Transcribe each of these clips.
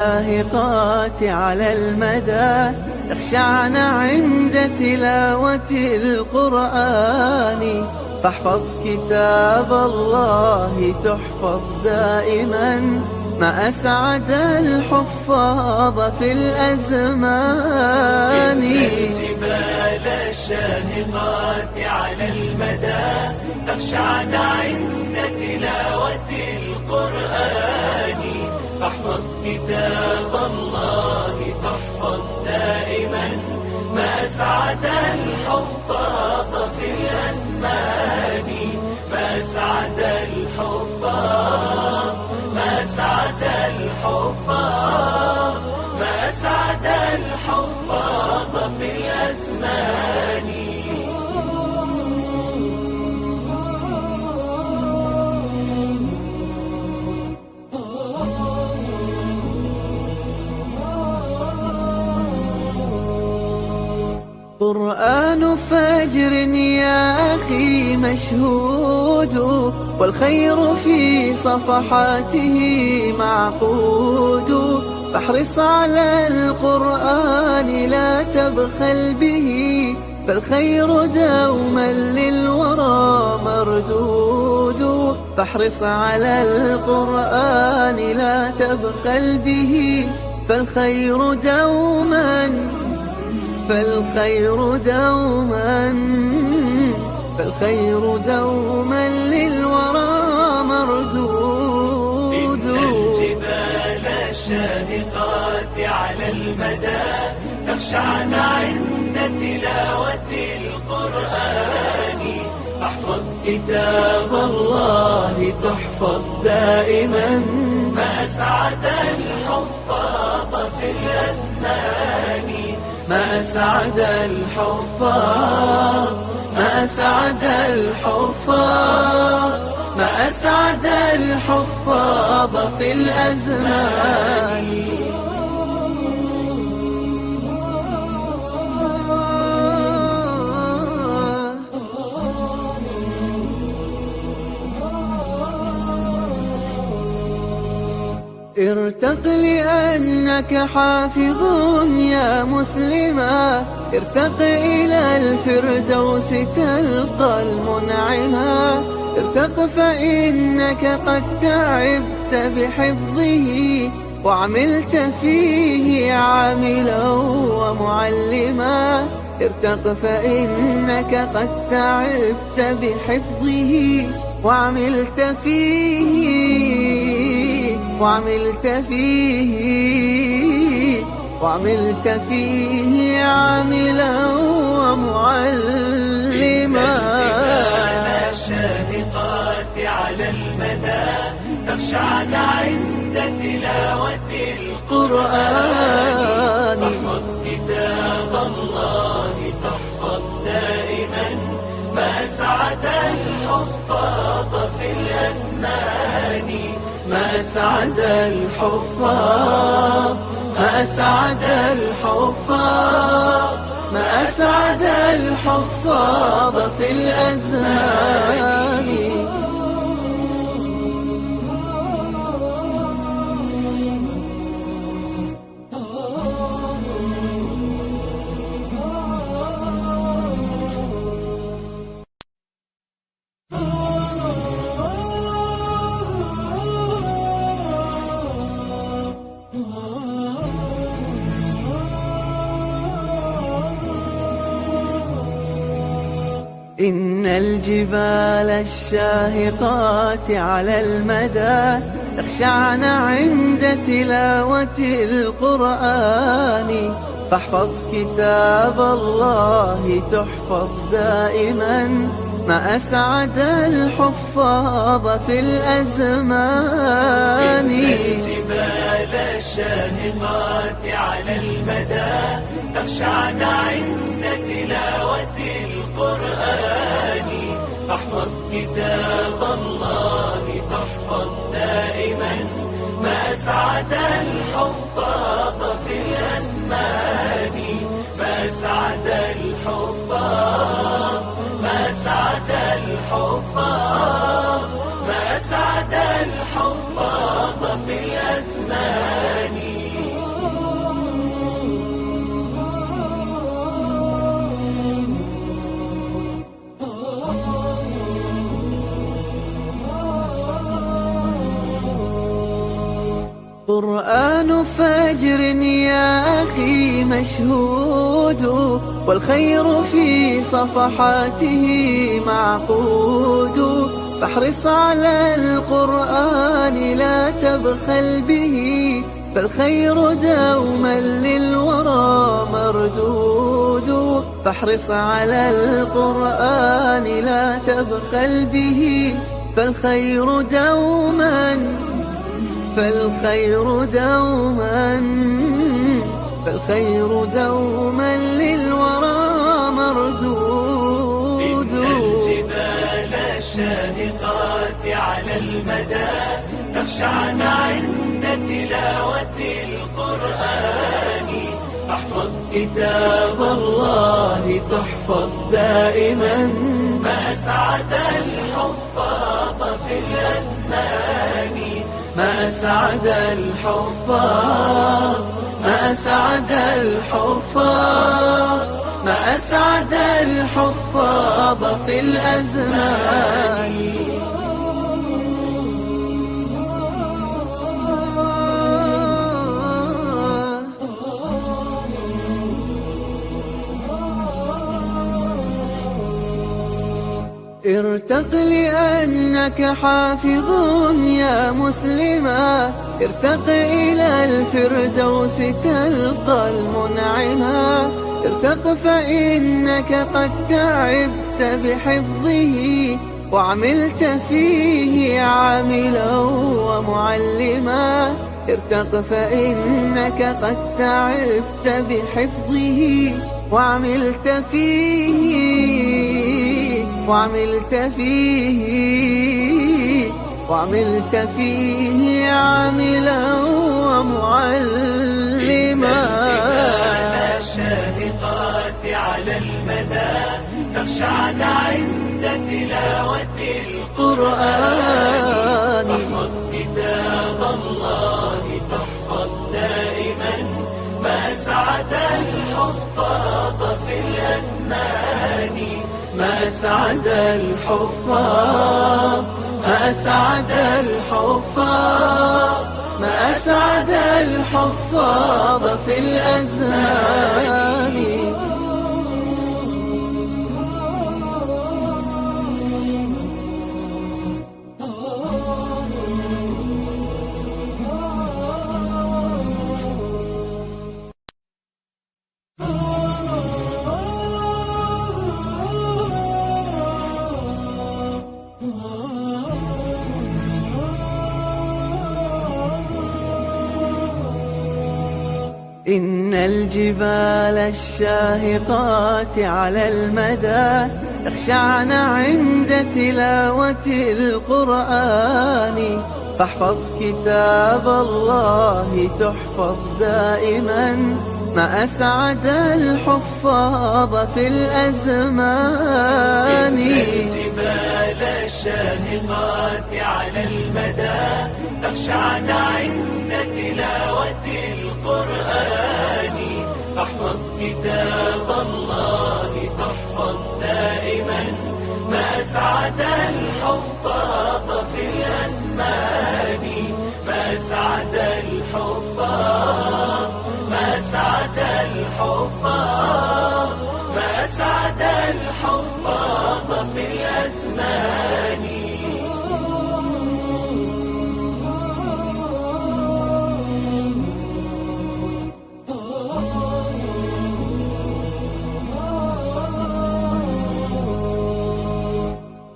الشاهقات على المدى تخشعن عند تلاوة القرآن، فاحفظ كتاب الله تحفظ دائما، ما أسعد الحفاظ في الأزمان. إن الجبال الشاهقات على المدى تخشعن عند تلاوة القرآن، فاحفظ كتاب الله تحفظ دائما، ما أسعد الحفاظ في الأزمان. ما أسعد الحفاظ، ما أسعد الحفاظ، ما أسعد الحفاظ في الأزمان. قرآن فجر يا أخي مشهود، والخير في صفحاته معقود، فاحرص على القرآن لا تبخل به، فالخير دوما للورى مردود. فاحرص على القرآن لا تبخل به، فالخير دوما للورى مردود. إن الجبال الشاهقات على المدى تخشعن عند تلاوة القرآن، فاحفظ كتاب الله تحفظ دائما، ما أسعد الحفاظ في الأزمان. ما أسعد الحفاظ، ما أسعد الحفاظ، ما أسعد الحفاظ في الأزمان. ارتق لأنك حافظ يا مسلما، ارتق إلى الفردوس تلقى المنعما. ارتق فإنك قد تعبت بحفظه، وعملت فيه عاملا ومعلما. ارتق فإنك قد تعبت بحفظه، وعملت فيه عاملا ومعلما. الجبال الشاهقات على المدى تخشعن عند تلاوة القرآن، فاحفظ كتاب الله تحفظ دائما، ما أسعد الحفاظ في الأزمان. ما أسعد الحفاظ، ما أسعد الحفاظ، ما أسعد الحفاظ في الأزمان. إن الجبال الشاهقات على المدى تخشعن عند تلاوة القرآن، فاحفظ كتاب الله تحفظ دائما، ما أسعد الحفاظ في الأزمان. إن الجبال الشاهقات على المدى تخشعن عند تلاوة القرآن، فاحفظ كتاب الله تحفظ دائما، ما أسعد الحفاظ في الأزمان. ما أسعد الحفاظ، ما أسعد الحفاظ، ما أسعد الحفاظ في الأزمان. قرآن فجر يا أخي مشهود، والخير في صفحاته معقود. فاحرص على القرآن لا تبخل به، فالخير دوما للورى مردود. فاحرص على القرآن لا تبخل به، فالخير دوما للورى مردود. إن الجبال الشاهقات على المدى تخشعن عند تلاوة القرآن. احفظ كتاب الله تحفظ دائما، ما أسعد الحفاظ في الأزمان. ما أسعد الحفاظ، ما أسعد الحفاظ، ما أسعد الحفاظ في الأزمان. ارتق لأنك حافظ يا مسلما، ارتق إلى الفردوس تلقى المنعما. ارتق فإنك قد تعبت بحفظه، وعملت فيه عاملا ومعلما. ارتق فإنك قد تعبت بحفظه، وعملت فيه عاملا ومعلما. الشاهقات على المدى تخشعن عند تلاوة القرآن. احفظ كتاب الله تحفظ دائما، ما أسعد الحفاظ في الأزمان. ما أسعد الحفاظ، ما أسعد الحفاظ، ما أسعد الحفاظ في الأزمان. إن الجبال الشاهقات على المدى تخشعن عند تلاوة القرآن. فاحفظ كتاب الله تحفظ دائما، ما أسعد الحفاظ في الأزمان. إن الجبال الشاهقات على المدى تخشعن عند تلاوة القرآن. احفظ كتاب الله تحفظ دائما، ما أسعد الحفاظ في الأزمان. ما أسعد الحفاظ، ما أسعد الحفاظ، ما أسعد الحفاظ في الأزمان.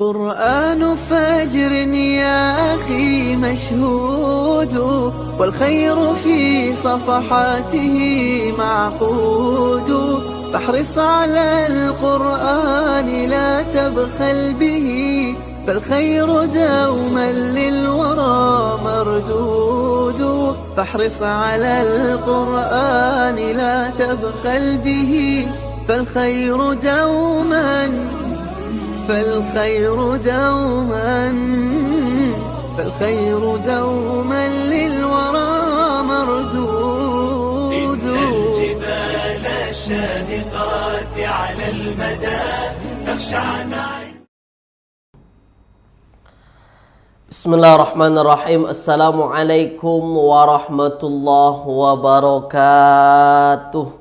قرآن فجر يا أخي مشهود، والخير في صفحاته معقود. فاحرص على القرآن لا تبخل به، فالخير دوما للورى مردود. فاحرص على القرآن لا تبخل به، فالخير دوما للورى مردود. إن الجبال الشاهقات على المدى تخشعن. Bismillahirrahmanirrahim. Assalamualaikum warahmatullahi wabarakatuh.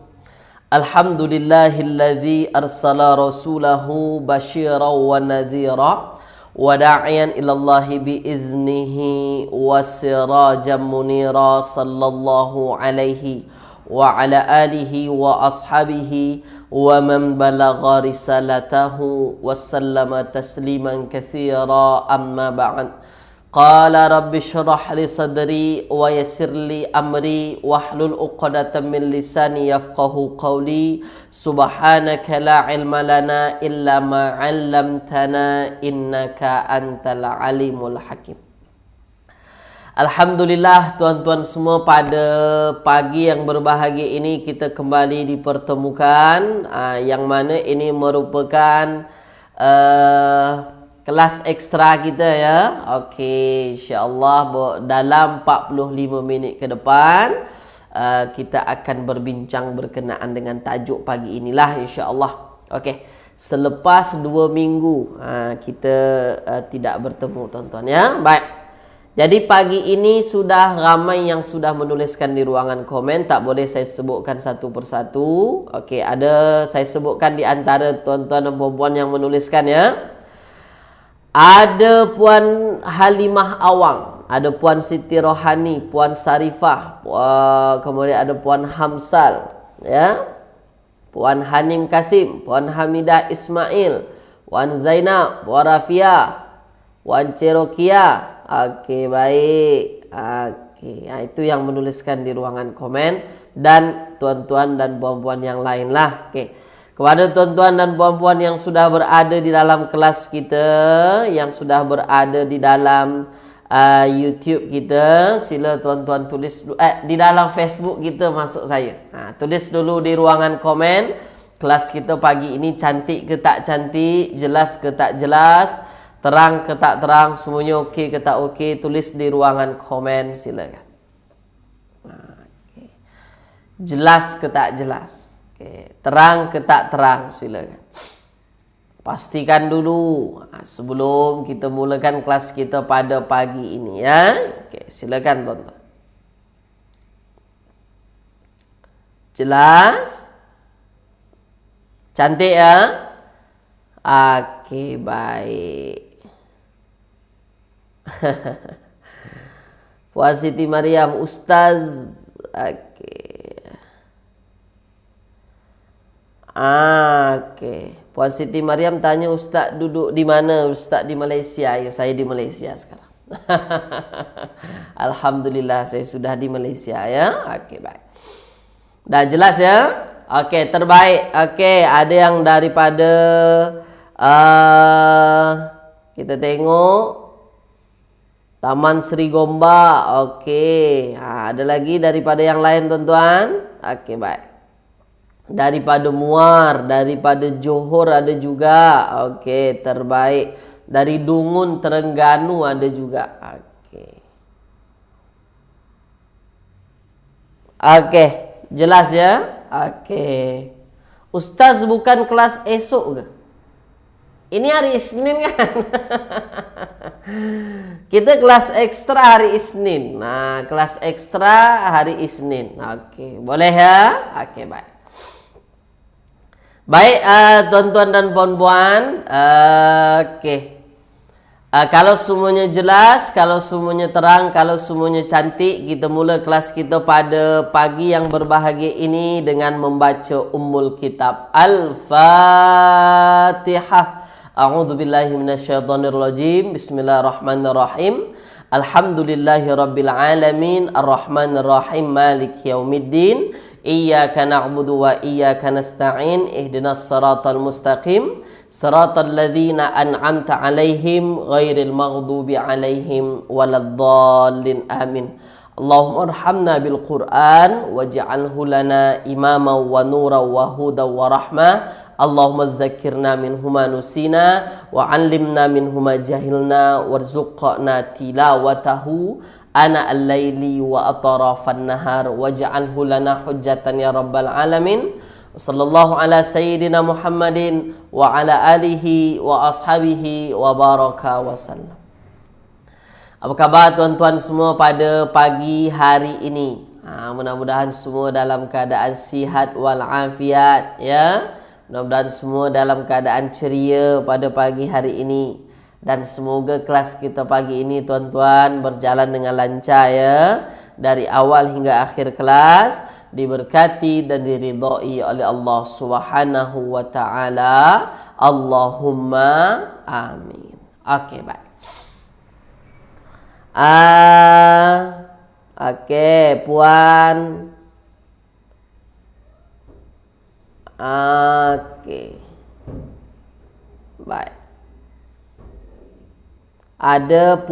Alhamdulillahilladzi arsala rasulahu basyiran wa nadhira wa da'iyan ilallahi biiznihi wa sirajan munira sallallahu alaihi wa ala alihi wa ashabihi wa man balagha risalatahu wa sallama tasliman katsira amma ba'd. Qala rabbi syrah li sadri wa yassir li amri wahlul 'uqdatam min lisani yafqahu qawli. Subhanaka la ilma lana illa ma 'allamtana innaka antal alimul hakim. Alhamdulillah tuan-tuan semua, pada pagi yang berbahagia ini kita kembali dipertemukan, yang mana ini merupakan kelas ekstra kita ya. Okey, insya-Allah dalam 45 minit ke depan kita akan berbincang berkenaan dengan tajuk pagi inilah insya-Allah. Okey, selepas 2 minggu kita tidak bertemu tuan-tuan ya. Baik. Jadi pagi ini sudah ramai yang sudah menuliskan di ruangan komen, tak boleh saya sebutkan satu persatu. Okey, ada saya sebutkan di antara tuan-tuan dan puan-puan yang menuliskan ya. Ada Puan Halimah Awang, ada Puan Siti Rohani, Puan Sarifah, kemudian ada Puan Hamsal, ya, Puan Hanim Kasim, Puan Hamidah Ismail, Puan Zainab, Puan Rafia, Puan Cerokia. Okey, baik. Okey, itu yang menuliskan di ruangan komen, dan tuan-tuan dan puan-puan yang lain lah. Okey. Kepada tuan-tuan dan puan-puan yang sudah berada di dalam kelas kita, yang sudah berada di dalam YouTube kita, sila tuan-tuan tulis di dalam Facebook kita, maksud saya. Tulis dulu di ruangan komen, kelas kita pagi ini cantik ke tak cantik, jelas ke tak jelas, terang ke tak terang, semuanya okey ke tak okey, tulis di ruangan komen silakan. Jelas ke tak jelas? Terang ke tak terang, silakan. Pastikan dulu sebelum kita mulakan kelas kita pada pagi ini ya. Okey, silakan tuan-tuan. Jelas? Cantik ya? Okey, baik. Puan Siti Mariam, Ustaz. Okey. Okey. Puan Siti Mariam tanya Ustaz duduk di mana? Ustaz di Malaysia. Ya, saya di Malaysia sekarang. Alhamdulillah saya sudah di Malaysia ya. Okey, baik. Dah jelas ya? Okey, terbaik. Okey, ada yang daripada kita tengok Taman Seri Gombak. Okey. Ada lagi daripada yang lain tuan-tuan? Okey, baik. Daripada Muar, daripada Johor ada juga. Okey, terbaik. Dari Dungun, Terengganu ada juga. Okey. Okey, jelas ya? Okey. Ustaz bukan kelas esok ke? Ini hari Isnin kan? Kita kelas ekstra hari Isnin. Nah, kelas ekstra hari Isnin. Okey, boleh ya? Okey, baik. Baik, tuan-tuan dan puan-puan, okey. Kalau semuanya jelas, kalau semuanya terang, kalau semuanya cantik, kita mula kelas kita pada pagi yang berbahagia ini dengan membaca Ummul Kitab. Al-Fatihah. A'udzubillahi minasyaitonirrajim. Bismillahirrahmanirrahim. Alhamdulillahirabbil alamin, arrahmanirrahim, maliki yaumiddin. Iyyaka na'budu wa iyyaka nasta'in, ihdinas siratal mustaqim, siratal ladzina an'amta 'alaihim ghairil maghdubi 'alaihim waladdallin. Amin. Allahumma arhamna bil Qur'an waj'alhu lana imaman wa nuran wa hudan wa rahmah. Allahumma dzakkirna minhu ma nusina wa 'allimna minhu ma jahilna warzuqna tilawatahu ana al-laili wa atrafan nahar waj'alhu lana hujjatan ya rabbal alamin. Sallallahu ala sayyidina Muhammadin wa ala alihi wa ashabihi wa baraka wa sallam. Apa khabar tuan-tuan semua pada pagi hari ini? Mudah-mudahan semua dalam keadaan sihat walafiat, ya. Mudah-mudahan semua dalam keadaan ceria pada pagi hari ini. Dan semoga kelas kita pagi ini tuan-tuan berjalan dengan lancar, ya. Dari awal hingga akhir kelas diberkati dan diridhai oleh Allah Subhanahu wa taala. Allahumma amin. Okey, baik. Okey, puan. Okey. Baik. Ada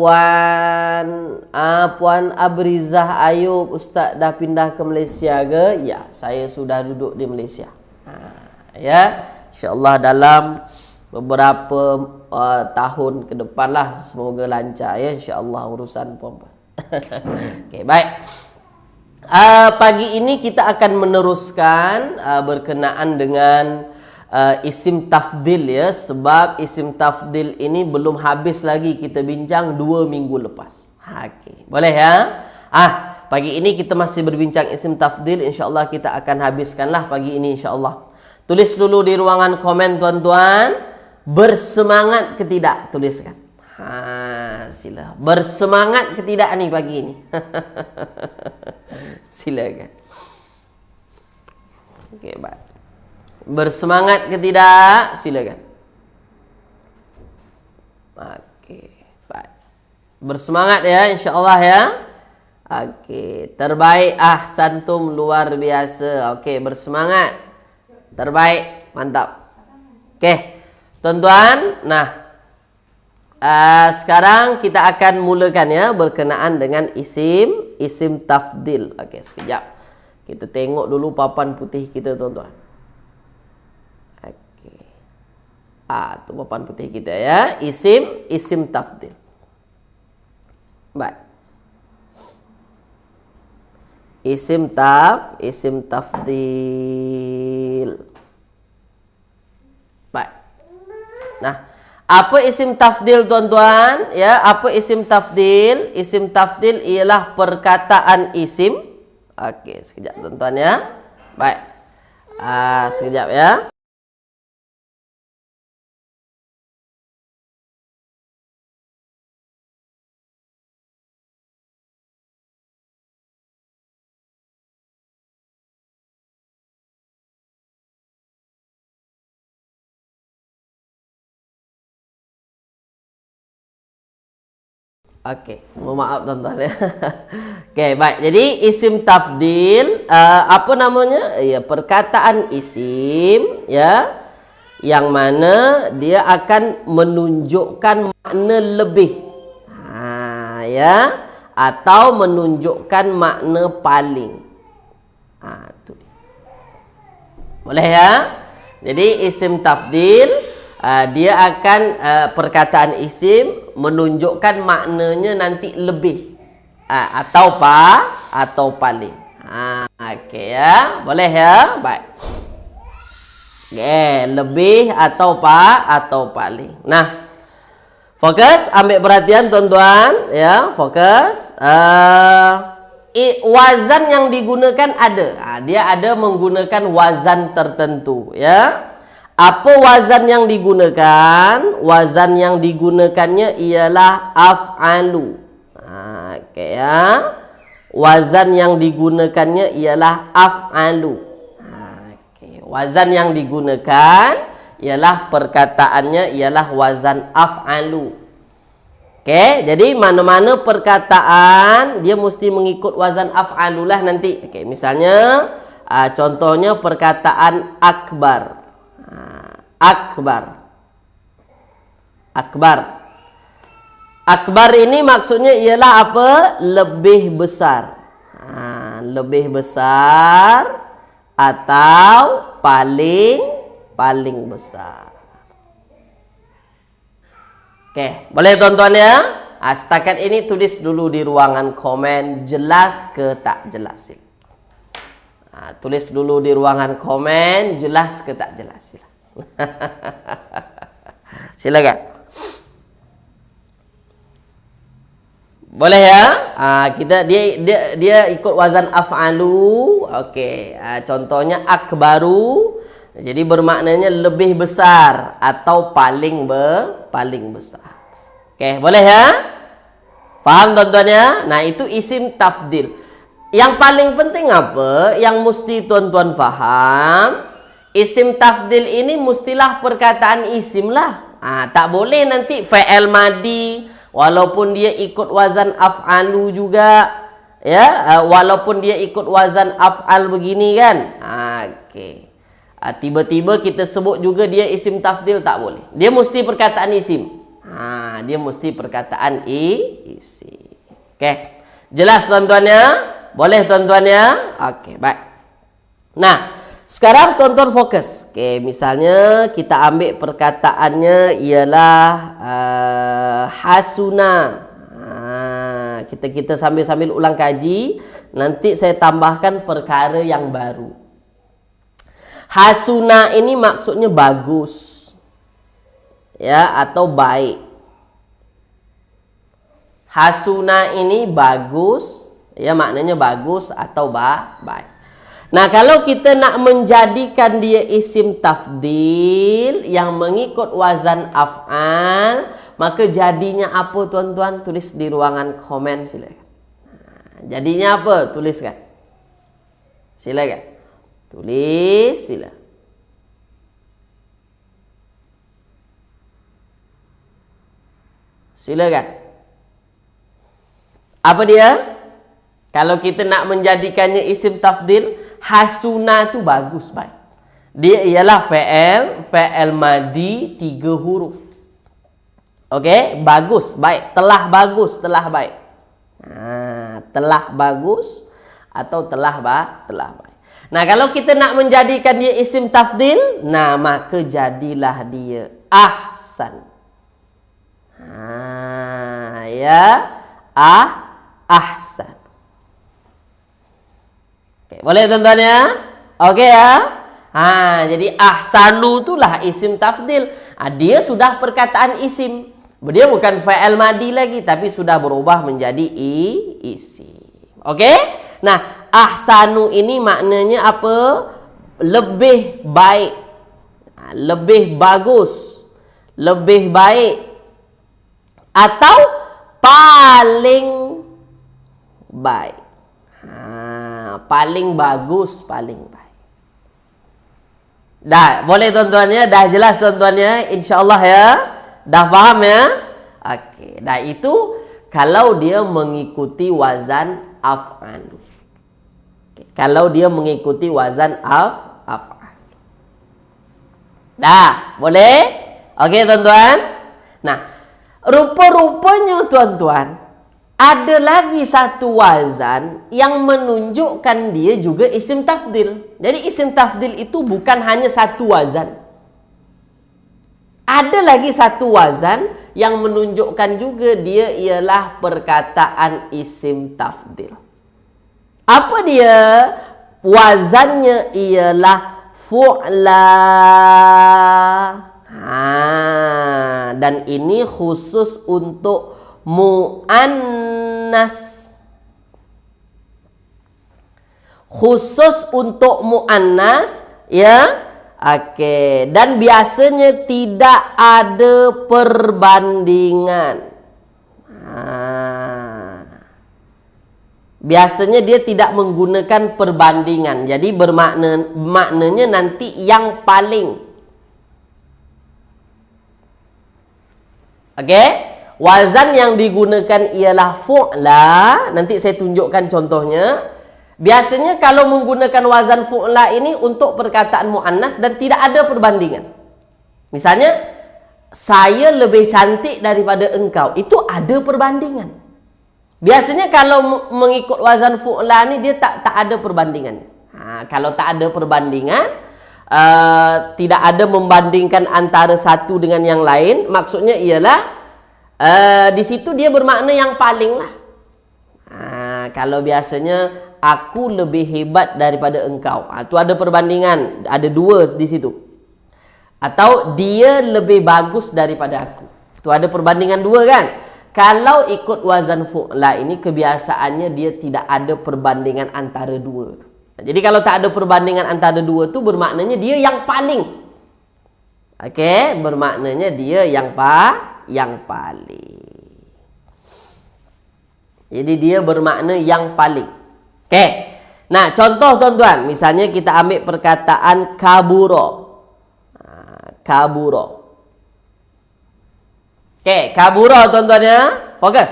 Puan Abrizah Ayub, Ustaz dah pindah ke Malaysia ke? Ya, saya sudah duduk di Malaysia. Ya, insya-Allah dalam beberapa tahun ke depan lah, semoga lancar, ya, insya-Allah urusan puan-puan. Okey, baik. Pagi ini kita akan meneruskan berkenaan dengan isim tafdil, ya, sebab isim tafdil ini belum habis lagi kita bincang 2 minggu lepas. Okey, boleh, ya? Pagi ini kita masih berbincang isim tafdil, insya-Allah kita akan habiskanlah pagi ini, insya-Allah. Tulis dulu di ruangan komen tuan-tuan, bersemangat ke tidak? Tuliskan. Sila. Bersemangat ke tidak ni pagi ini? Silakan. Okey, baik. Bersemangat ke tidak? Silakan. Okey, baik. Bersemangat, ya, insya-Allah, ya. Okey, terbaik, ahsantum, luar biasa. Okey, bersemangat. Terbaik, mantap. Okey. Tuan-tuan, sekarang kita akan mulakan, ya, berkenaan dengan isim tafdil. Okey, sekejap. Kita tengok dulu papan putih kita, tuan-tuan. Tu papan putih kita, ya. Isim tafdil. Baik. Isim tafdil. Baik. Apa isim tafdil, tuan-tuan? Ya, apa isim tafdil? Isim tafdil ialah perkataan isim. Okey, sekejap, tuan-tuan, ya. Baik. Sekejap, ya. Okey, mohon maaf tuan-tuan, ya. Okey, baik. Jadi isim tafdil apa namanya? Ya, perkataan isim, ya, yang mana dia akan menunjukkan makna lebih. Ya, atau menunjukkan makna paling. Tu dia. Boleh, ya? Jadi isim tafdil dia akan perkataan isim menunjukkan maknanya nanti lebih atau paling. Okey, ya. Boleh, ya? Baik. Okey, lebih atau paling. Fokus, ambil perhatian tuan-tuan, ya, fokus. Wazan yang digunakan ada. Dia ada menggunakan wazan tertentu, ya. Apa wazan yang digunakan? Wazan yang digunakannya ialah af'alu. Okey, ya. Wazan yang digunakannya ialah af'alu. Okey, wazan yang digunakan ialah perkataannya ialah wazan af'alu. Okey, jadi mana-mana perkataan dia mesti mengikut wazan af'alu lah nanti. Okey, misalnya contohnya perkataan akbar. Akbar ini maksudnya ialah apa? Lebih besar. Lebih besar atau paling besar. Okey, boleh tuan-tuan, ya? Setakat ini tulis dulu di ruangan komen jelas ke tak jelas. Tulis dulu di ruangan komen jelas ke tak jelas. Silakan. Boleh ya? Dia ikut wazan af'alu. Okey. Contohnya akbaru. Jadi bermaknanya lebih besar atau paling besar. Okey, boleh ya? Faham tuan-tuan ya? Nah, itu isim tafdil. Yang paling penting apa? Yang mesti tuan-tuan faham, isim tafdil ini mestilah perkataan isim lah. Tak boleh nanti fa'il madi walaupun dia ikut wazan af'alu juga, ya, walaupun dia ikut wazan af'al begini kan. Okey. Tiba-tiba kita sebut juga dia isim tafdil, tak boleh. Dia mesti perkataan isim. Dia mesti perkataan isim. Okey. Jelas tuan-tuan ya? Boleh tuan-tuan ya? Okey, baik. Nah, sekarang tuan-tuan fokus. Okey, misalnya kita ambil perkataannya ialah hasuna. Kita sambil ulang kaji, nanti saya tambahkan perkara yang baru. Hasuna ini maksudnya bagus. Ya, atau baik. Hasuna ini bagus, ya, maknanya bagus atau baik. Nah, kalau kita nak menjadikan dia isim tafdil yang mengikut wazan af'al, maka jadinya apa tuan-tuan? Tulis di ruangan komen silakan. Jadinya apa? Tuliskan. Silakan. Tulis silakan. Silakan. Apa dia? Kalau kita nak menjadikannya isim tafdil, hasuna tu bagus, baik. Dia ialah fa'il madi 3 huruf. Okey, bagus, baik. Telah bagus, telah baik. Telah bagus atau telah baik. Nah, kalau kita nak menjadikan dia isim tafdil, nah maka jadilah dia ahsan. Ahsan. Boleh tuan-tuan ya? Okey ya? Jadi ahsanu itulah isim tafdil. Dia sudah perkataan isim. Dia bukan fa'il madi lagi, tapi sudah berubah menjadi isim. Okey? Nah, ahsanu ini maknanya apa? Lebih baik. Lebih bagus. Lebih baik. Atau paling baik. Paling bagus, paling baik. Dah, boleh tuan-tuan ya? Dah jelas tuan-tuan ya? InsyaAllah ya? Dah faham ya? Okey. Dah, itu kalau dia mengikuti wazan af'al. Kalau dia mengikuti wazan af'al. Dah, boleh? Okey tuan-tuan? Nah, rupa-rupanya tuan-tuan, ada lagi satu wazan yang menunjukkan dia juga isim tafdil. Jadi isim tafdil itu bukan hanya satu wazan. Ada lagi satu wazan yang menunjukkan juga dia ialah perkataan isim tafdil. Apa dia? Wazannya ialah fu'la. Dan ini khusus untuk mu'annas. Khusus untuk mu'annas, ya. Okey, dan biasanya tidak ada perbandingan. Biasanya dia tidak menggunakan perbandingan. Jadi maknanya nanti yang paling. Okey? Wazan yang digunakan ialah fu'la. Nanti saya tunjukkan contohnya. Biasanya kalau menggunakan wazan fu'la ini untuk perkataan mu'annas dan tidak ada perbandingan. Misalnya, saya lebih cantik daripada engkau. Itu ada perbandingan. Biasanya kalau mengikut wazan fu'la ni dia tak ada perbandingan. Kalau tak ada perbandingan, tidak ada membandingkan antara satu dengan yang lain, maksudnya ialah di situ dia bermakna yang paling lah. Kalau biasanya aku lebih hebat daripada engkau, itu ada perbandingan, ada dua di situ. Atau dia lebih bagus daripada aku, itu ada perbandingan dua kan. Kalau ikut wazan fu'la ini kebiasaannya dia tidak ada perbandingan antara dua. Jadi kalau tak ada perbandingan antara dua tu bermaknanya dia yang paling. Okey, bermaknanya dia yang paling. Jadi dia bermakna yang paling. Okey. Nah, contoh tuan-tuan, misalnya kita ambil perkataan kaburo. Kaburo. Okey, kaburo tuan-tuan ya. Fokus.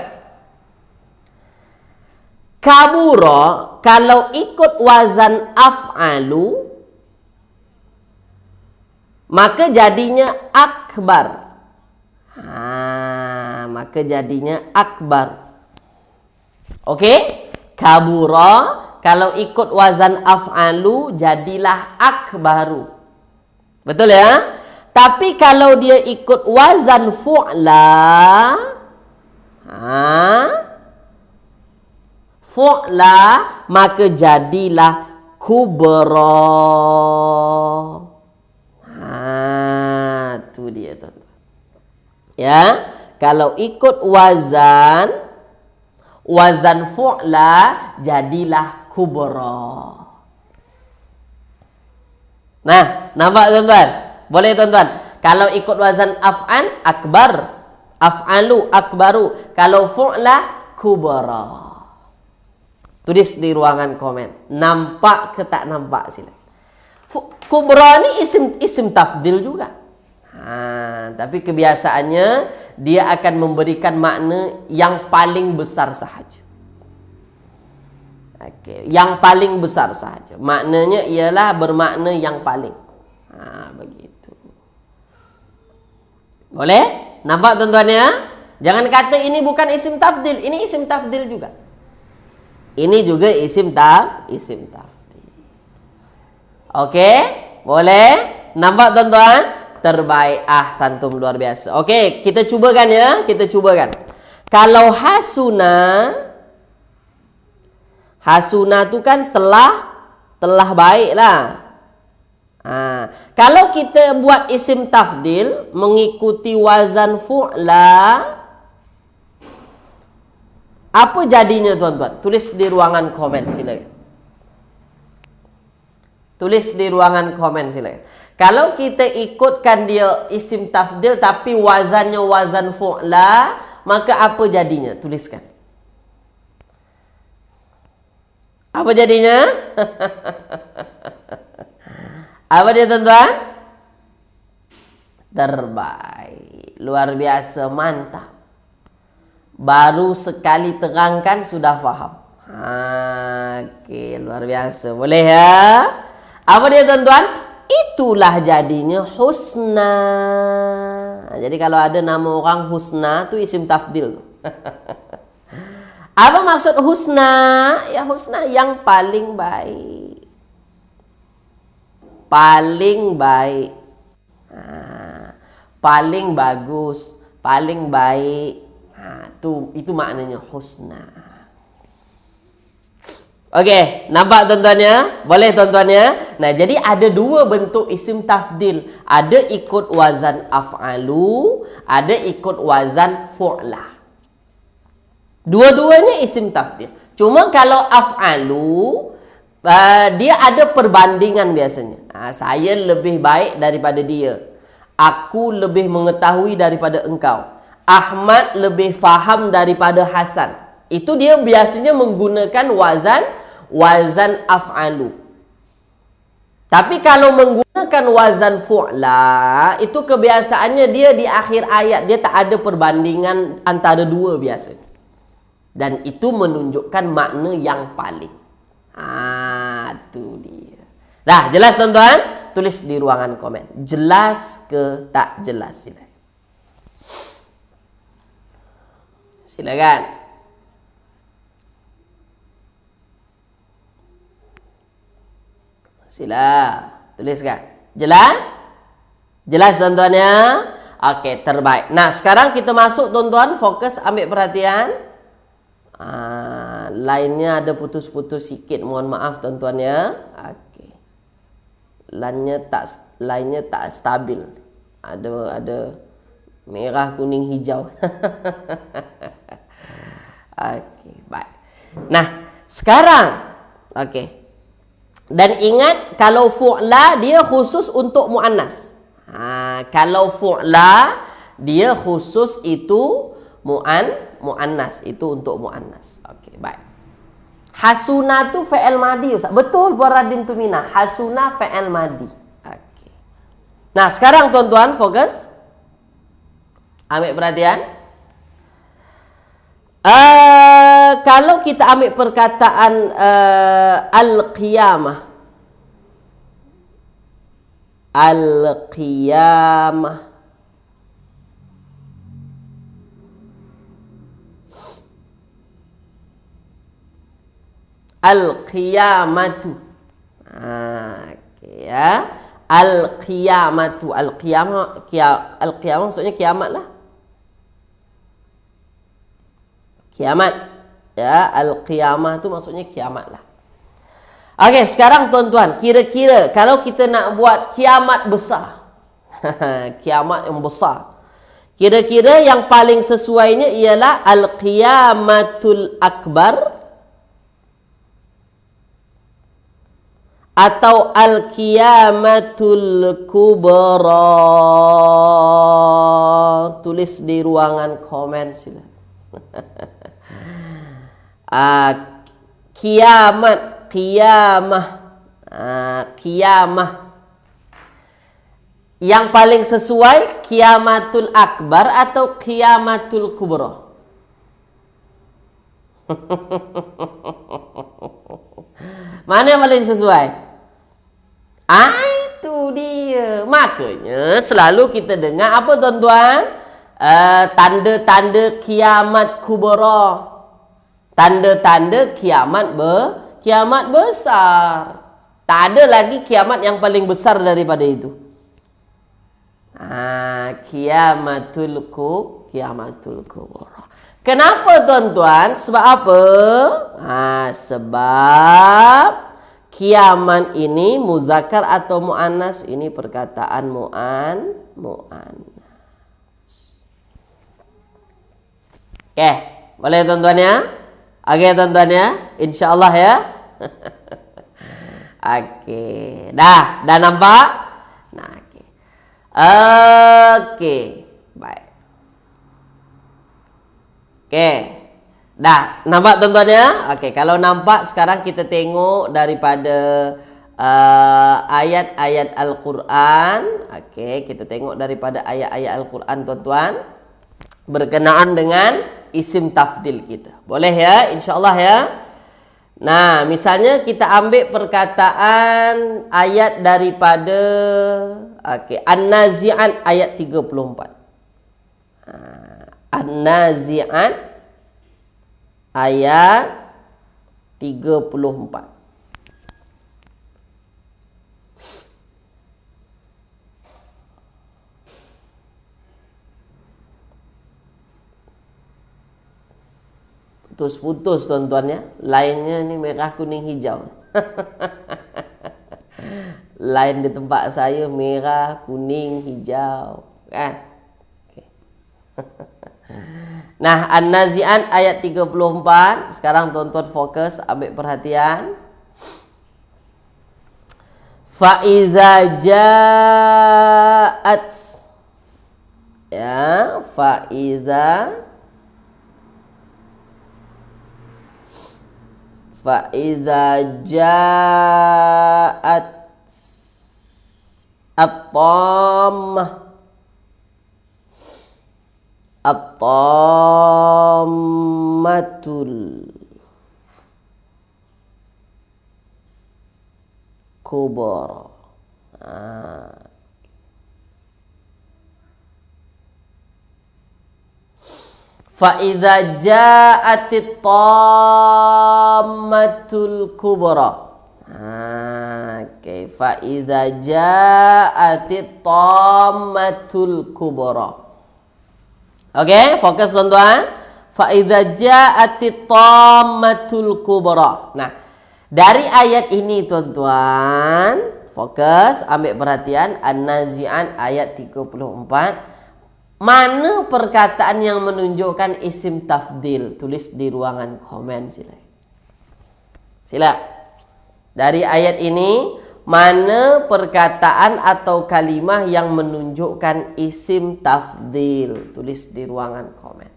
Kaburo kalau ikut wazan af'alu maka jadinya akbar. Maka jadinya akbar. Okey? Kaburo kalau ikut wazan af'alu jadilah akbaru. Betul ya? Tapi kalau dia ikut wazan fu'la, fu'la maka jadilah kubra. Tu dia tuan-tuan. Ya, kalau ikut wazan fu'la jadilah kubra. Nah, nampak tuan-tuan? Boleh tuan-tuan? Kalau ikut wazan af'an, akbar. Af'alu, akbaru. Kalau fu'la, kubra. Tulis di ruangan komen. Nampak ke tak nampak sila? Kubra ni isim tafdil juga. Tapi kebiasaannya dia akan memberikan makna yang paling besar sahaja. Okey, yang paling besar sahaja. Maknanya ialah bermakna yang paling. Begitu. Boleh? Nampak tuan-tuan ya? Jangan kata ini bukan isim tafdil. Ini isim tafdil juga. Ini juga isim tafdil. Okey? Boleh? Nampak tuan-tuan? Terbaik. Santum luar biasa. Okey, kita cubakan ya. Kita cubakan. Kalau hasuna tu kan telah baik lah. Kalau kita buat isim tafdil mengikuti wazan fu'la, apa jadinya tuan-tuan? Tulis di ruangan komen silakan. Tulis di ruangan komen silakan. Kalau kita ikutkan dia isim tafdil tapi wazannya wazan fu'la, maka apa jadinya? Tuliskan. Apa jadinya? Apa dia tuan-tuan? Terbaik. Luar biasa, mantap. Baru sekali terangkan sudah faham. Okey, luar biasa. Boleh ya? Apa dia tuan-tuan? Itulah jadinya husna. Jadi kalau ada nama orang husna tu isim tafdil. Apa maksud husna? Ya husna yang paling baik. Paling baik. Paling bagus, paling baik. Itu maknanya husna. Okey, nampak tuan-tuan ya? Boleh tuan-tuan ya? Nah, jadi ada dua bentuk isim tafdil. Ada ikut wazan af'alu, ada ikut wazan fu'la. Dua-duanya isim tafdil. Cuma kalau af'alu, dia ada perbandingan biasanya. Saya lebih baik daripada dia. Aku lebih mengetahui daripada engkau. Ahmad lebih faham daripada Hasan. Itu dia biasanya menggunakan wazan af'alu. Tapi kalau menggunakan wazan fu'la, itu kebiasaannya dia di akhir ayat. Dia tak ada perbandingan antara dua biasanya. Dan itu menunjukkan makna yang paling. Itu dia. Dah, jelas tuan-tuan? Tulis di ruangan komen. Jelas ke tak jelas? Silakan. Tuliskan. Jelas? Jelas tuan-tuan ya? Okey, terbaik. Nah, sekarang kita masuk tuan-tuan. Fokus, ambil perhatian. Lainnya ada putus-putus sikit. Mohon maaf tuan-tuan ya. Okey. Lainnya tak stabil. Ada Merah, kuning, hijau. Okey, baik. Nah, sekarang okey. Dan ingat kalau fu'la dia khusus untuk muannas. Kalau fu'la dia khusus itu muannas, itu untuk muannas. Okey, baik. Hasuna tu fi'il madi Ustaz. Betul Puan Radin Tumina. Hasuna fi'il madi. Okey. Nah, sekarang tuan-tuan fokus. Ambil perhatian. Kalau kita ambil perkataan al-qiyamah. Al-qiyamah. Al-qiyamatu. Okay, ya. Al-qiyamatu. Al-qiyamah maksudnya kiamat lah. Kiamat. Ya, al-qiyamah tu maksudnya kiamat lah. Okey, sekarang tuan-tuan, kira-kira kalau kita nak buat kiamat besar. Kiamat yang besar. Kira-kira yang paling sesuainya ialah al-qiyamatul akbar atau al-qiyamatul kubra. Tulis di ruangan komen sila. Kiamat, qiyamah, qiyamah. Yang paling sesuai qiyamatul akbar atau qiyamatul kubra? Mana yang paling sesuai? Itu dia. Makanya selalu kita dengar apa tuan-tuan? Tanda-tanda kiamat kubra. Tanda-tanda kiamat besar. Tak ada lagi kiamat yang paling besar daripada itu. Kiamatul kubra. Kenapa tuan-tuan? Sebab apa? Sebab kiamat ini muzakkar atau muannas? Ini perkataan muannas. Okey, boleh tuan-tuan ya? Okey tuan-tuan ya, insya-Allah ya. Okey, dah nampak? Nah, okey. Okey, baik. Okey. Dah nampak tuan-tuan ya? Okey, kalau nampak sekarang kita tengok daripada ayat-ayat Al-Quran. Okey, kita tengok daripada ayat-ayat Al-Quran tuan-tuan berkenaan dengan isim tafdil kita. Boleh ya? InsyaAllah ya. Nah, misalnya kita ambil perkataan ayat daripada An-Nazi'at ayat 34. An-Nazi'at ayat 34. Putus-putus tuan-tuan ya. Lainnya ni merah, kuning, hijau. Lain di tempat saya merah, kuning, hijau. Kan? Okay. Nah, An-Nazi'at ayat 34. Sekarang tuan-tuan fokus, ambil perhatian. Fa'iza ja'at. Ya, fa'iza ja'at at-tammatul kubra. Fa'idha ja'atit tammatul kubra. Fa'idha ja'atit tammatul kubra. Okey, fokus tuan-tuan. Fa'idha ja'atit tammatul kubra. Nah, dari ayat ini tuan-tuan, fokus, ambil perhatian. An-Nazi'at ayat 34. Mana perkataan yang menunjukkan isim tafdil? Tulis di ruangan komen sila. Sila. Dari ayat ini, mana perkataan atau kalimah yang menunjukkan isim tafdil? Tulis di ruangan komen.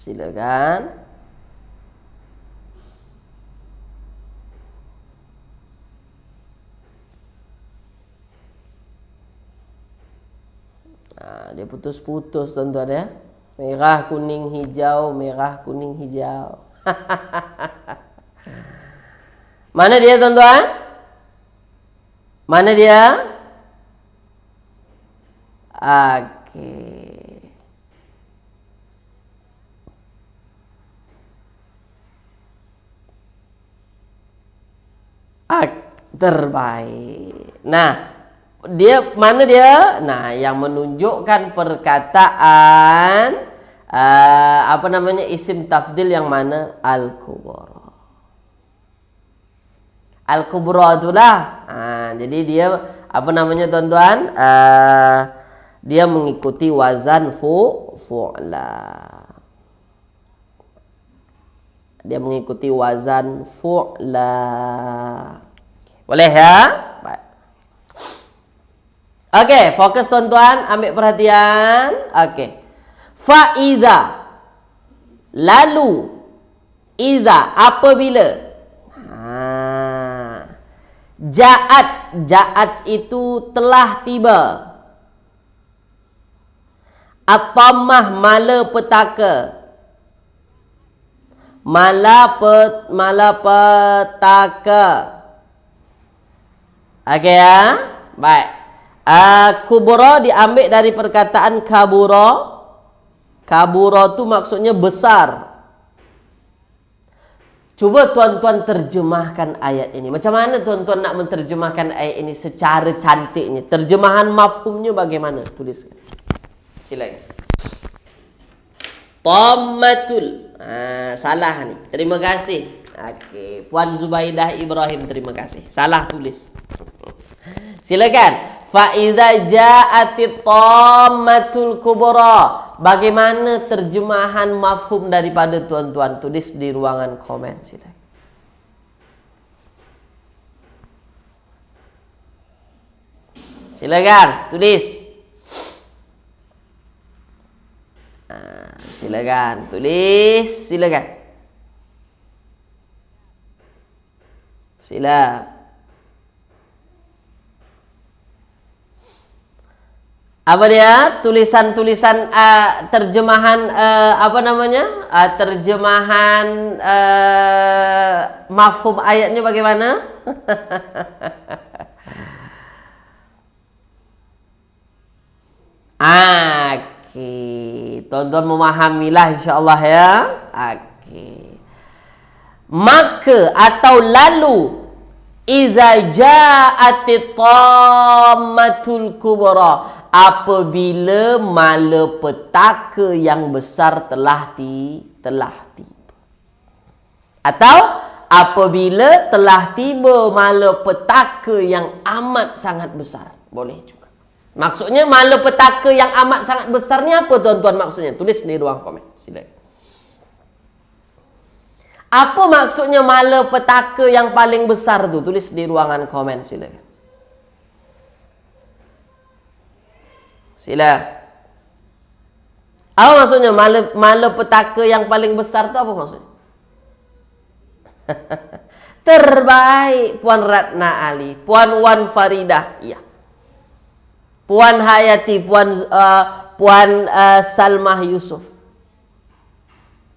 Silakan. Dia putus-putus tuan-tuan ya. Merah, kuning, hijau, merah, kuning, hijau. Mana dia tuan-tuan? Mana dia? Okey. Terbaik. Nah, dia mana dia? Nah, yang menunjukkan perkataan apa namanya isim tafdil yang mana? Al-kubra. Al-kubra itulah. Jadi dia apa namanya tuan-tuan? Dia mengikuti wazan fu'la. Dia mengikuti wazan fu'la. Boleh ya? Baik. Okey, fokus tuan-tuan, ambil perhatian. Okey. Fa'iza. Lalu. Iza, apabila. Ja'at itu telah tiba. At-tammah, malapetaka. Malapetaka. Okey ya? Baik. Kubra diambil dari perkataan kabura. Kabura tu maksudnya besar. Cuba tuan-tuan terjemahkan ayat ini. Macam mana tuan-tuan nak menterjemahkan ayat ini secara cantiknya? Terjemahan mafhumnya bagaimana? Tuliskan. Silakan. Tammatul. Salah ni. Terima kasih. Okey, Puan Zubaidah Ibrahim, terima kasih. Salah tulis. Silakan. Fa iza ja'atit tammatul kubra. Bagaimana terjemahan mafhum daripada tuan-tuan? Tulis di ruangan komen. Silakan. Silakan, tulis. Silakan, tulis. Silakan. Sila. Apa dia? Tulisan-tulisan terjemahan apa namanya? Terjemahan mafhum ayatnya bagaimana? Okey. Tuan-tuan memahamilah insya-Allah ya. Okey. Maka atau lalu iza ja'atit tammatul kubra, apabila malapetaka yang besar telah tiba. Atau apabila telah tiba malapetaka yang amat sangat besar. Boleh juga. Maksudnya malapetaka yang amat sangat besar ni apa tuan-tuan maksudnya? Tulis di ruang komen. Silakan. Apa maksudnya malapetaka yang paling besar tu? Tulis di ruangan komen. Silakan. Sila. Apa maksudnya malapetaka yang paling besar tu apa maksudnya? Terbaik Puan Ratna Ali, Puan Wan Faridah, iya. Puan Hayati, Puan Salmah Yusuf,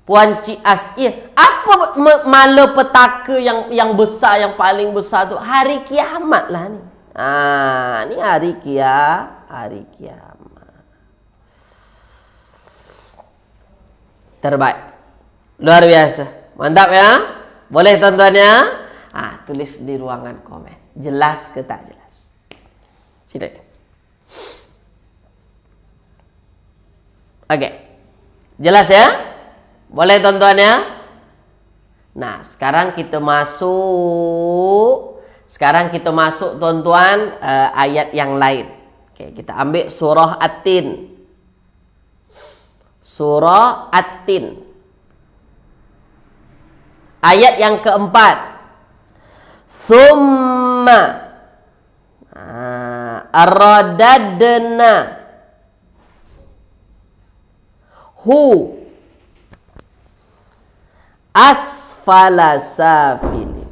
Puan Cias, iya. Apa malapetaka yang besar, yang paling besar tu? Hari kiamat lah ni. Ni hari kiamat. Terbaik. Luar biasa. Mantap ya. Boleh tuan-tuan ya. Tulis di ruangan komen. Jelas ke tak jelas? Silakan. Okey. Jelas ya? Boleh tuan-tuan ya? Nah, sekarang kita masuk tuan-tuan ayat yang lain. Oke, kita ambil surah At-Tin. Surah At-Tin. Ayat yang keempat. Summa radadna hu asfala safilin.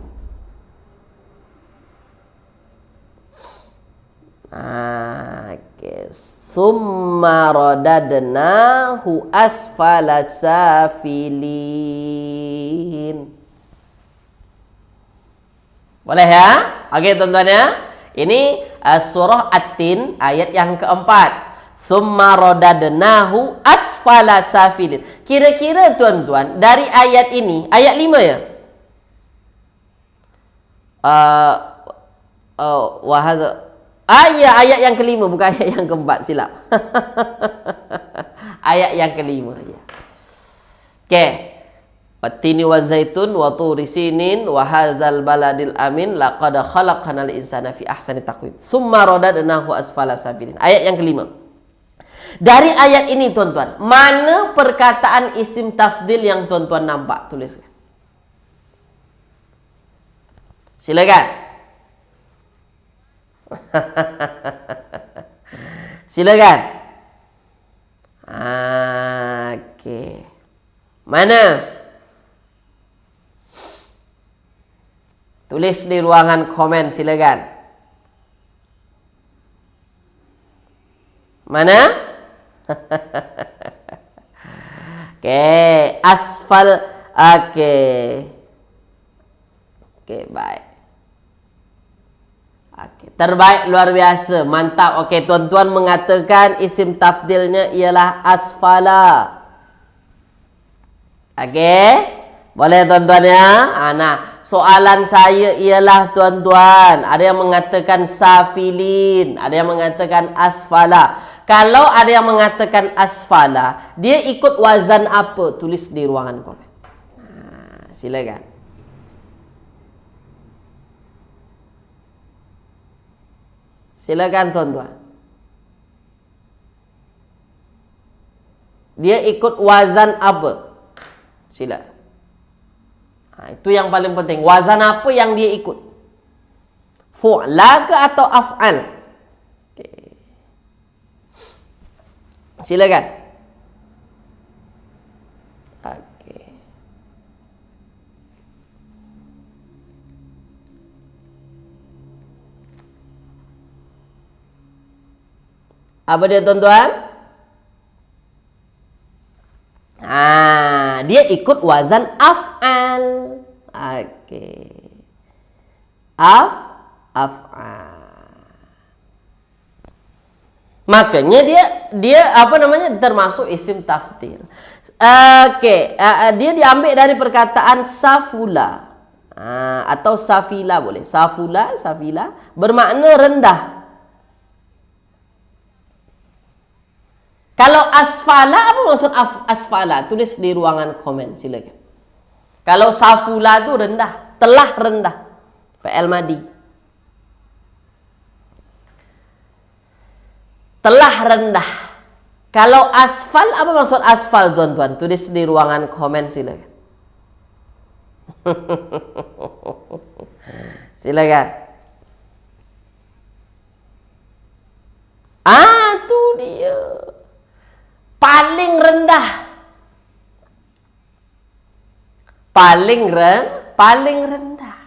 Summa radadnahu asfala safilin. Boleh ya? Oke tuan-tuan ya. Ini surah At-Tin ayat yang keempat. Summa radadnahu asfala safilin. Kira-kira tuan-tuan dari ayat ini, ayat 5 ya? Ya, ayat yang kelima, bukan ayat yang keempat, silap. Ayat yang kelima ya. Oke. Wattini wa zaitun wa turi sinin wa hadzal baladil amin laqad khalaqnal insana fi ahsani taqwim. Summa radadnahu asfala safilin. Ayat yang kelima. Dari ayat ini tuan-tuan, mana perkataan isim tafdil yang tuan-tuan nampak? Tuliskan. Silakan. Silakan. Oke. Mana? Tulis di ruangan komen, silakan. Mana? Oke, asfal. Oke, baik. Oke, terbaik, luar biasa, mantap. Oke, tuan-tuan mengatakan isim tafdilnya ialah asfala. Oke, boleh tuan-tuan ya. Nah, soalan saya ialah tuan-tuan, ada yang mengatakan safilin, ada yang mengatakan asfala. Kalau ada yang mengatakan asfala, dia ikut wazan apa? Tulis di ruangan komen. Silakan. Silakan tuan-tuan. Dia ikut wazan apa? Silakan. Itu yang paling penting. Wazan apa yang dia ikut? Fu'la ke atau af'al? Silakan. Oke. Apa dia tuan-tuan? Dia ikut wazan af'al. Oke. Af'al. Makanya dia apa namanya, termasuk isim tafdil. Oke, dia diambil dari perkataan safula atau safila, boleh. Safila bermakna rendah. Kalau asfala, apa maksud asfala? Tulis di ruangan komen, silakan. Kalau safula itu rendah, telah rendah. Fi'il madi. Telah rendah. Kalau asfal, apa maksud asfal tuan-tuan? Tulis di ruangan komen, silakan. Silakan. Itu dia. Paling rendah. Paling rendah.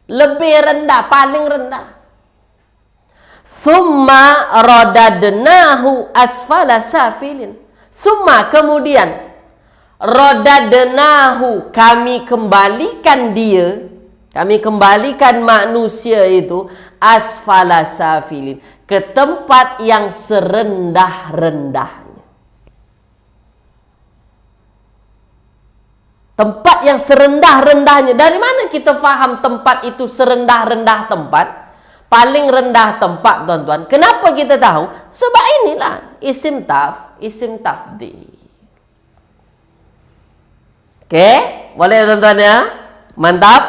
Lebih rendah, paling rendah. Summa radadnahu asfala safilin. Summa, kemudian, radadnahu, kami kembalikan dia, kami kembalikan manusia itu asfala safilin, ke tempat yang serendah-rendahnya. Tempat yang serendah-rendahnya. Dari mana kita faham tempat itu serendah-rendah tempat? Paling rendah tempat, tuan-tuan. Kenapa kita tahu? Sebab inilah isim tafdil. Okey, boleh tuan-tuan ya? Mantap.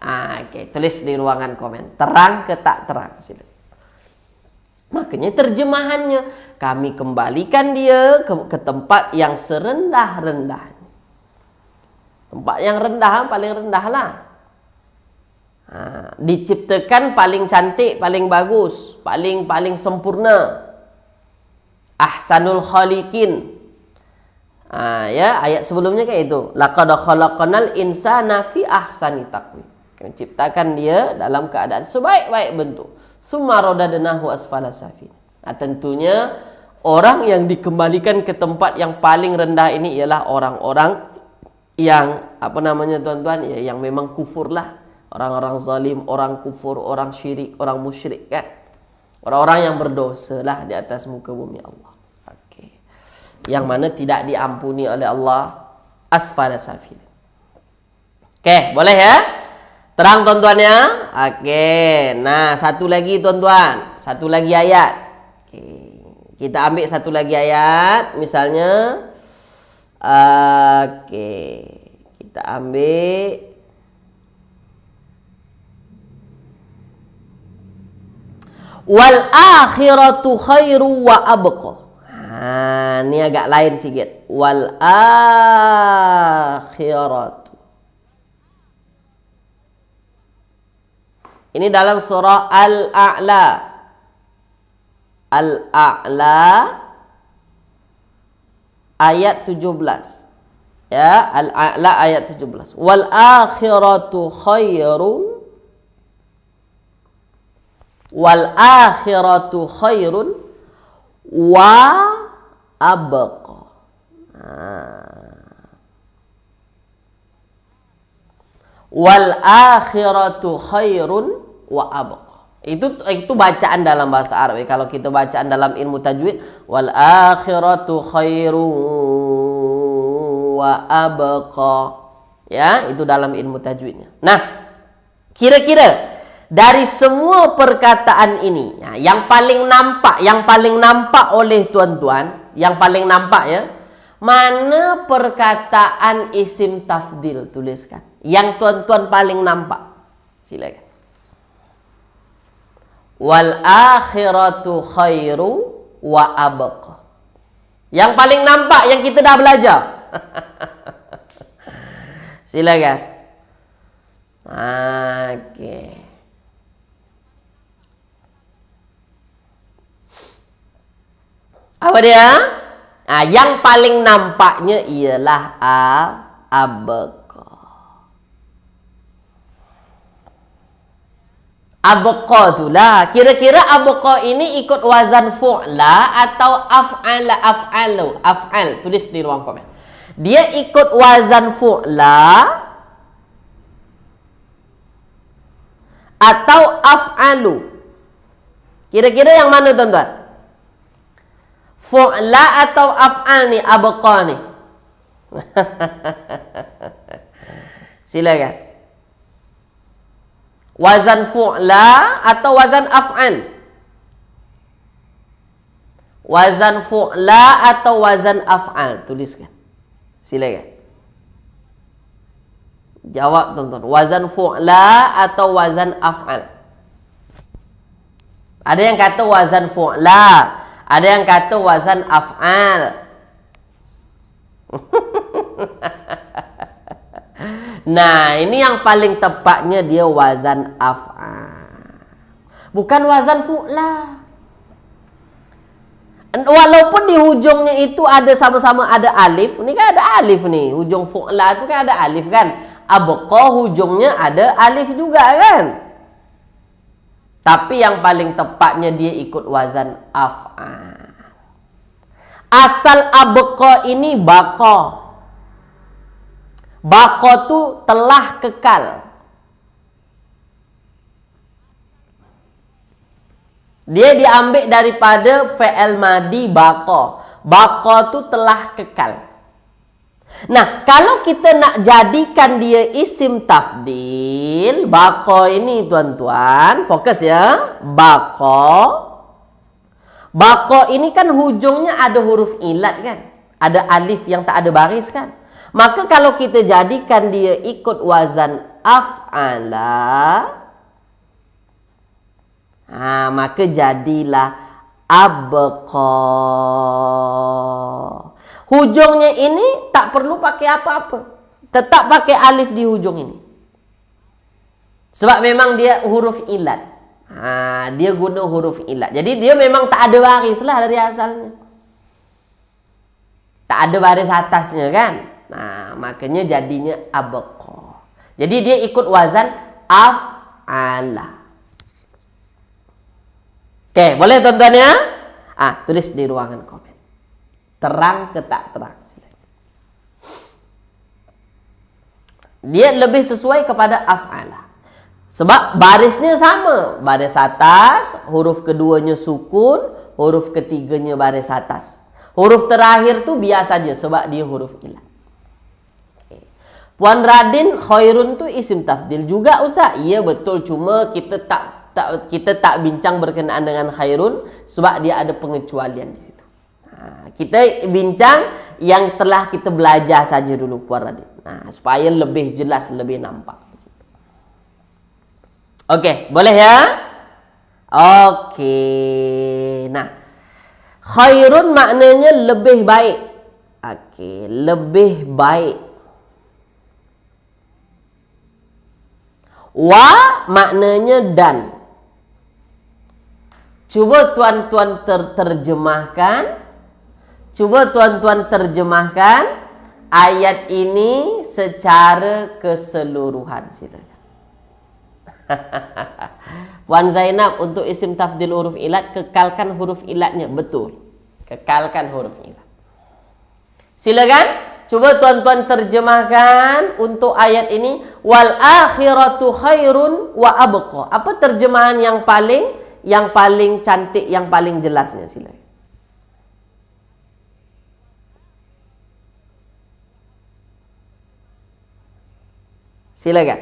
Okey, tulis di ruangan komen. Terang ke tak terang? Sila. Makanya terjemahannya, kami kembalikan dia ke tempat yang serendah-rendahnya. Tempat yang rendah, paling rendah lah. Diciptakan paling cantik, paling bagus, paling sempurna. Ahsanul khaliqin. Ya, ayat sebelumnya kayak itu. Laqad khalaqnal insana fi ahsani taqwim. Kami ciptakan dia dalam keadaan sebaik-baik bentuk. Summa radadnahu asfala safin. Tentunya orang yang dikembalikan ke tempat yang paling rendah ini ialah orang-orang yang tuan-tuan ya, yang memang kufur lah. Orang-orang zalim, orang kufur, orang syirik, orang musyrik kan. Orang-orang yang berdosa lah di atas muka bumi Allah. Okey. Yang mana tidak diampuni oleh Allah, asfala safin. Okey, boleh ya? Terang tuan-tuannya? Okey. Nah, satu lagi tuan-tuan. Satu lagi ayat. Okey. Kita ambil satu lagi ayat. Misalnya. Okey. Kita ambil. Wal akhiratu khairu wa abqa. Ini agak lain sikit. Wal akhiratu. Ini dalam surah Al-A'la. Al-A'la ayat 17. Ya, Al-A'la ayat 17. Wal akhiratu khairun. Wal akhiratu khairun wa abqa. Wal akhiratu khairun wa abqa. Itu bacaan dalam bahasa Arab. Kalau kita bacaan dalam ilmu tajwid, wal akhiratu khairun wa abqa. Ya, itu dalam ilmu tajwidnya. Nah, kira-kira dari semua perkataan ini, yang paling nampak oleh tuan-tuan, yang paling nampak ya, mana perkataan isim tafdil, tuliskan. Yang tuan-tuan paling nampak. Silakan. Wal akhiratu khairu wa abqa. Yang paling nampak yang kita dah belajar. Silakan. Okey. Apa dia? Yang paling nampaknya ialah abqa. Abqa tu lah. Kira-kira abqa ini ikut wazan fu'la atau af'al. Tulis di ruang komen. Dia ikut wazan fu'la atau af'alu. Kira-kira yang mana tuan-tuan? Fu'la atau af'al ni, abqa ni? Silakan. Wazan fu'la atau wazan af'al? Wazan fu'la atau wazan af'al? Tuliskan. Silakan. Jawab tuan-tuan. Wazan fu'la atau wazan af'al? Ada yang kata wazan fu'la, ada yang kata wazan af'al. Nah, ini yang paling tepatnya dia wazan af'al. Bukan wazan fu'la. Walaupun di hujungnya itu ada sama-sama ada alif. Ini kan ada alif nih. Hujung fu'la itu kan ada alif kan. Abqa hujungnya ada alif juga kan. Tapi yang paling tepatnya dia ikut wazan af'al. Asal abqa ini baqa. Baqa tu telah kekal. Dia diambil daripada fi'il madi baqa. Baqa tu telah kekal. Nah, kalau kita nak jadikan dia isim tafdil, baqa ini tuan-tuan, fokus ya. Baqa ini kan hujungnya ada huruf ilat kan? Ada alif yang tak ada baris kan? Maka kalau kita jadikan dia ikut wazan af'ala, maka jadilah abqa. Hujungnya ini tak perlu pakai apa-apa. Tetap pakai alif di hujung ini. Sebab memang dia huruf ilat. Dia guna huruf ilat. Jadi dia memang tak ada baris lah dari asalnya. Tak ada baris atasnya kan. Makanya jadinya abqa. Jadi dia ikut wazan af'ala. Oke, boleh tuan-tuan ya? Tulis di ruangan komen. Terang ke tak terang? Dia lebih sesuai kepada af'ala. Sebab barisnya sama. Baris atas, huruf keduanya sukun, huruf ketiganya baris atas. Huruf terakhir tu biasa saja sebab dia huruf ilat. Puan Radin, khairun tu isim tafdil juga Ustaz. Ya betul, cuma kita tak bincang berkenaan dengan khairun sebab dia ada pengecualian di situ. Kita bincang yang telah kita belajar saja dulu Puan Radin. Supaya lebih jelas, lebih nampak. Okey, boleh ya? Okey. Khairun maknanya lebih baik. Okey, lebih baik. Wa maknanya dan. Cuba tuan-tuan terjemahkan. Cuba tuan-tuan terjemahkan ayat ini secara keseluruhan. Silakan. Puan Zainab, untuk isim tafdil huruf ilat, kekalkan huruf ilatnya. Betul. Kekalkan huruf ilat. Silakan. Cuba tuan-tuan terjemahkan untuk ayat ini. Wal akhiratu khairun wa abqa. Apa terjemahan yang paling cantik, yang paling jelasnya? Silakan. Silakan.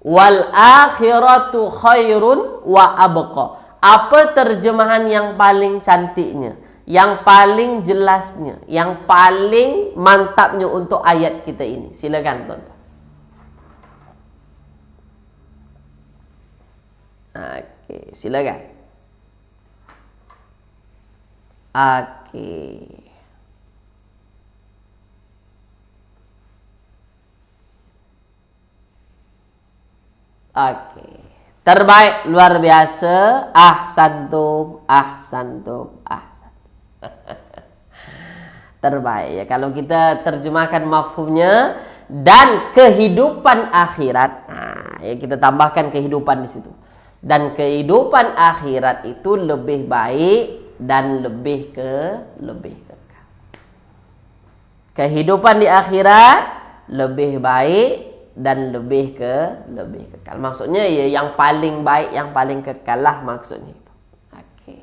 Wal akhiratu khairun wa abqa. Apa terjemahan yang paling cantiknya, yang paling jelasnya, yang paling mantapnya untuk ayat kita ini? Silakan tuan-tuan. Okey, silakan. Okey. Okey. Terbaik, luar biasa. Ahsantum. Terbaik ya. Kalau kita terjemahkan mafhumnya dan kehidupan akhirat. Ya kita tambahkan kehidupan di situ. Dan kehidupan akhirat itu lebih baik dan lebih kekal. Kehidupan di akhirat lebih baik dan lebih kekal. Maksudnya ya yang paling baik, yang paling kekal lah maksudnya itu. Okey.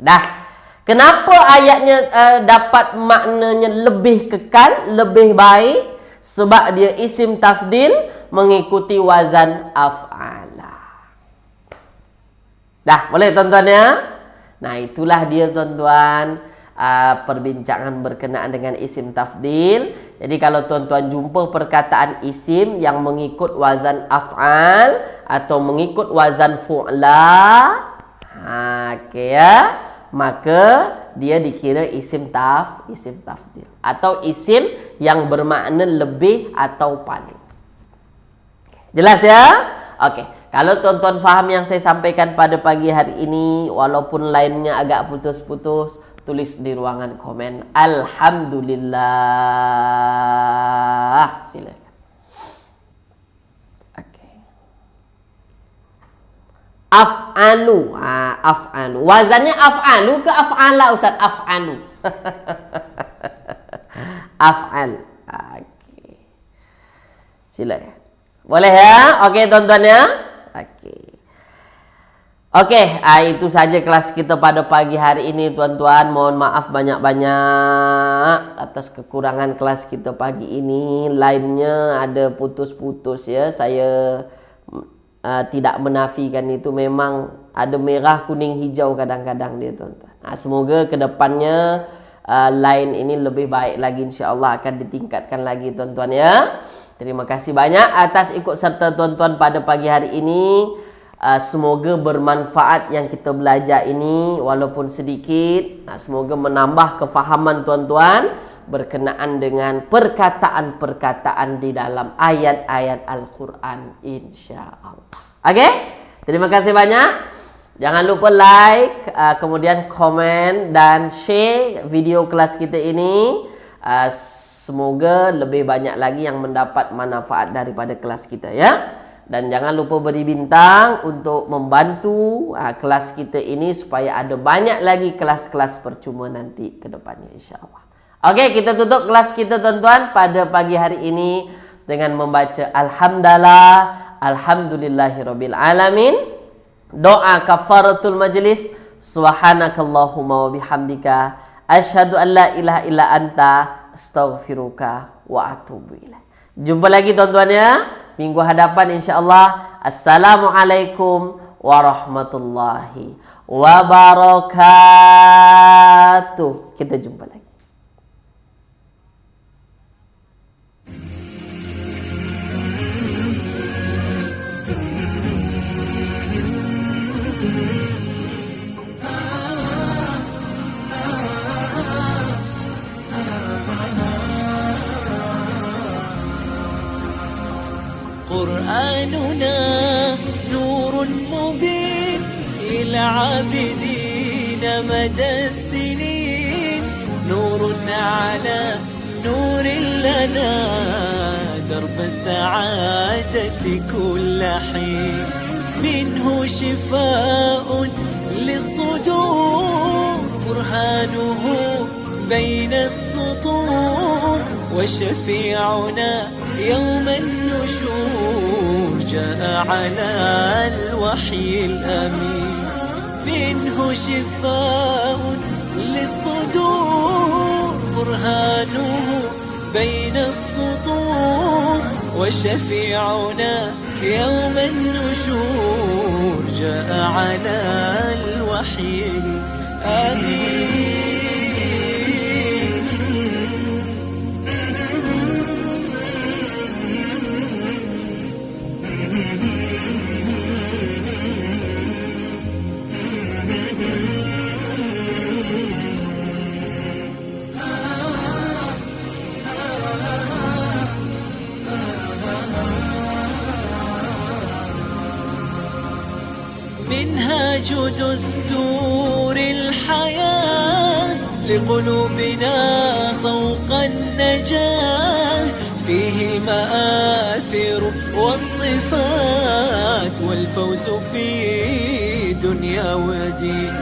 Dah. Kenapa ayatnya dapat maknanya lebih kekal, lebih baik? Sebab dia isim tafdil mengikuti wazan af'ala. Dah, boleh tuan-tuan ya? Itulah dia tuan-tuan, perbincangan berkenaan dengan isim tafdil. Jadi kalau tuan-tuan jumpa perkataan isim yang mengikut wazan af'al atau mengikut wazan fu'la, okey ya, maka dia dikira isim tafdil atau isim yang bermakna lebih atau paling. Jelas ya? Okey. Kalau tuan-tuan faham yang saya sampaikan pada pagi hari ini, walaupun lainnya agak putus-putus, tulis di ruangan komen. Alhamdulillah. Silakan. Okey. Af'alu. Af'alu. Wazannya af'alu ke af'ala Ustaz? Af'alu. Af'al. Okey. Silakan. Boleh ya? Okey tuan-tuan ya? Okey, itu saja kelas kita pada pagi hari ini tuan-tuan. Mohon maaf banyak-banyak atas kekurangan kelas kita pagi ini. Lainnya ada putus-putus ya. Saya tidak menafikan itu, memang ada merah, kuning, hijau kadang-kadang dia tuan-tuan. Semoga ke depannya lain ini lebih baik lagi, insya-Allah akan ditingkatkan lagi tuan-tuan ya. Terima kasih banyak atas ikut serta tuan-tuan pada pagi hari ini. Semoga bermanfaat yang kita belajar ini walaupun sedikit. Semoga menambah kefahaman tuan-tuan berkenaan dengan perkataan-perkataan di dalam ayat-ayat Al-Quran, insya-Allah. Okey? Terima kasih banyak. Jangan lupa like, kemudian komen dan share video kelas kita ini. Semoga lebih banyak lagi yang mendapat manfaat daripada kelas kita ya. Dan jangan lupa beri bintang untuk membantu kelas kita ini supaya ada banyak lagi kelas-kelas percuma nanti ke depannya, insya-Allah. Okey, kita tutup kelas kita tuan-tuan pada pagi hari ini dengan membaca Alhamdulillahirabbil alamin. Doa kafaratul majlis. Subhanakallahumma wa bihamdika asyhadu an la ilaha illa anta astaghfiruka wa atubu ilaik. Jumpa lagi tuan-tuan ya minggu hadapan insya-Allah. Assalamualaikum warahmatullahi wabarakatuh. Kita jumpa lagi. قرآننا نور مبين للعابدين مدى السنين، نور على نور لنا درب السعادة كل حين، منه شفاء للصدور برهانه بين السطور، وشفيعنا يوم النشور جاء على الوحي الأمين، منه شفاء للصدور برهانه بين السطور، وشفيعنا يوم النشور جاء على الوحي الأمين. منهاج دستور الحياة لقلوبنا ذوق النجاة، فيه المآثر والصفات والفوز في دنيا ودين.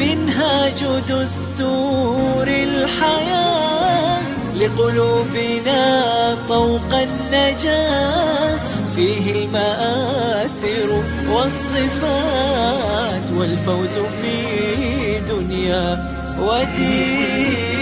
منهاج دستور الحياة لقلوبنا طوق النجاة، فيه المآثر والصفات والفوز في دنيا ودين.